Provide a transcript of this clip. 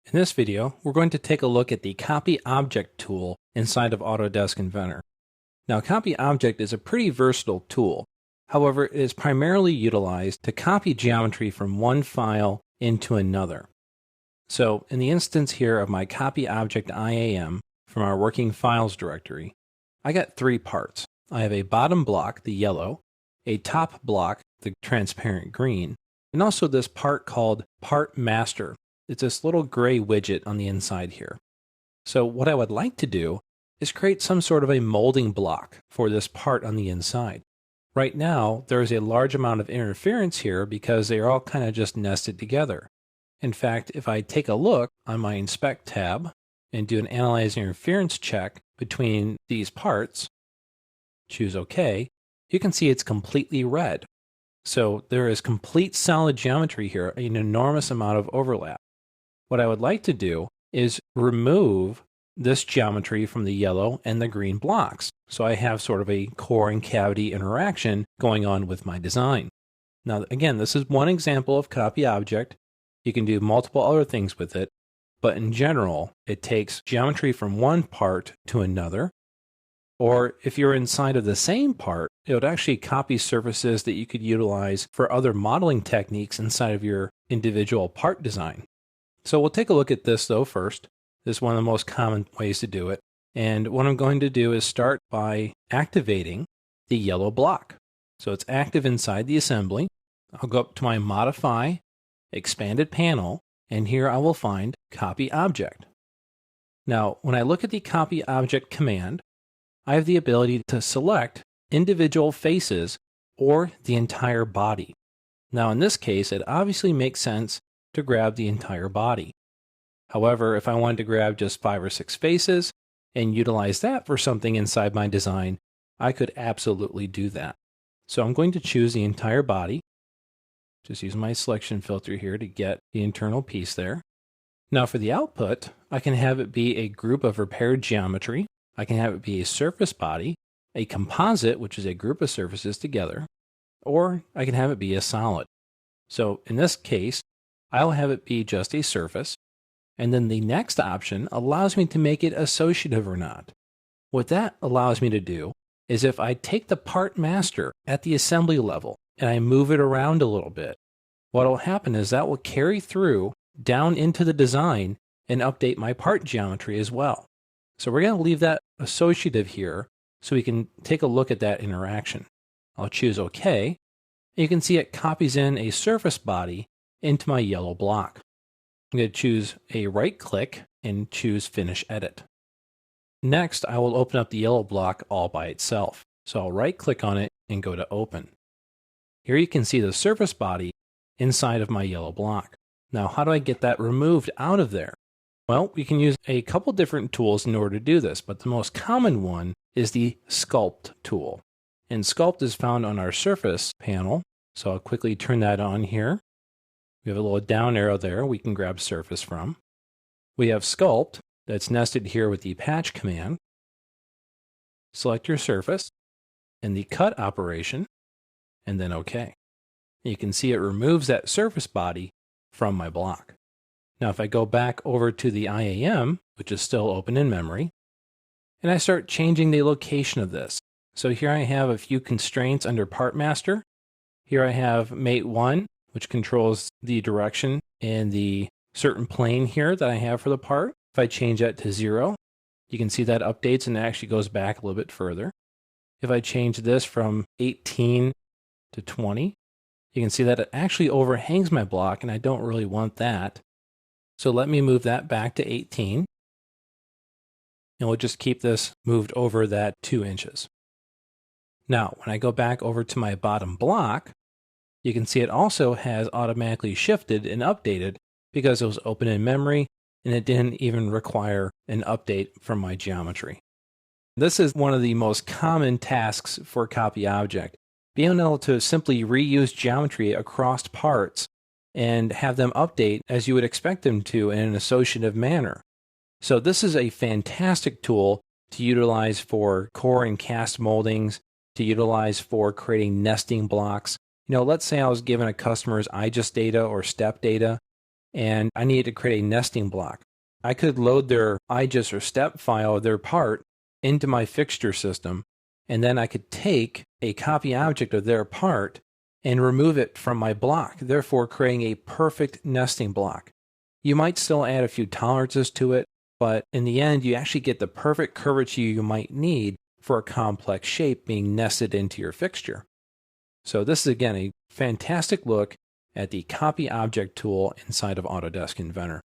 In this video, we're going to take a look at the Copy Object tool inside of Autodesk Inventor. Now, Copy Object is a pretty versatile tool. However, it is primarily utilized to copy geometry from one file into another. So, in the instance here of my Copy Object IAM from our Working Files directory, I got three parts. I have a bottom block, the yellow, a top block, the transparent green, and also this part called Part Master. It's this little gray widget on the inside here. So what I would like to do is create some sort of a molding block for this part on the inside. Right now, there is a large amount of interference here because they are all kind of just nested together. In fact, if I take a look on my Inspect tab and do an Analyze Interference check between these parts, choose OK, you can see it's completely red. So there is complete solid geometry here, an enormous amount of overlap. What I would like to do is remove this geometry from the yellow and the green blocks, so I have sort of a core and cavity interaction going on with my design. Now, again, this is one example of Copy Object. You can do multiple other things with it, but in general, it takes geometry from one part to another, or if you're inside of the same part, it would actually copy surfaces that you could utilize for other modeling techniques inside of your individual part design. So we'll take a look at this though first. This is one of the most common ways to do it. And what I'm going to do is start by activating the yellow block. So it's active inside the assembly. I'll go up to my Modify, Expanded Panel, and here I will find Copy Object. Now, when I look at the Copy Object command, I have the ability to select individual faces or the entire body. Now, in this case, it obviously makes sense to grab the entire body. However, if I wanted to grab just 5 or 6 faces and utilize that for something inside my design, I could absolutely do that. So I'm going to choose the entire body. Just use my selection filter here to get the internal piece there. Now for the output, I can have it be a group of repaired geometry. I can have it be a surface body, a composite, which is a group of surfaces together, or I can have it be a solid. So in this case, I'll have it be just a surface, and then the next option allows me to make it associative or not. What that allows me to do is if I take the part master at the assembly level and I move it around a little bit, what will happen is that will carry through down into the design and update my part geometry as well. So we're going to leave that associative here so we can take a look at that interaction. I'll choose OK. You can see it copies in a surface body into my yellow block. I'm going to choose a right click and choose Finish Edit. Next, I will open up the yellow block all by itself. So I'll right click on it and go to Open. Here you can see the surface body inside of my yellow block. Now, how do I get that removed out of there? Well, we can use a couple different tools in order to do this, but the most common one is the Sculpt tool. And Sculpt is found on our Surface panel. So I'll quickly turn that on here. We have a little down arrow there we can grab surface from. We have Sculpt that's nested here with the Patch command. Select your surface and the Cut operation, and then OK. You can see it removes that surface body from my block. Now if I go back over to the IAM, which is still open in memory, and I start changing the location of this. So here I have a few constraints under Part Master. Here I have Mate 1, which controls the direction and the certain plane here that I have for the part. If I change that to 0, you can see that updates and it actually goes back a little bit further. If I change this from 18 to 20, you can see that it actually overhangs my block and I don't really want that. So let me move that back to 18. And we'll just keep this moved over that 2 inches. Now, when I go back over to my bottom block, you can see it also has automatically shifted and updated because it was open in memory and it didn't even require an update from my geometry. This is one of the most common tasks for Copy Object. Being able to simply reuse geometry across parts and have them update as you would expect them to in an associative manner. So this is a fantastic tool to utilize for core and cast moldings, to utilize for creating nesting blocks. Let's say I was given a customer's IGES data or STEP data, and I needed to create a nesting block. I could load their IGES or step file, their part, into my fixture system, and then I could take a copy object of their part and remove it from my block, therefore creating a perfect nesting block. You might still add a few tolerances to it, but in the end, you actually get the perfect curvature you might need for a complex shape being nested into your fixture. So this is, again, a fantastic look at the Copy Object tool inside of Autodesk Inventor.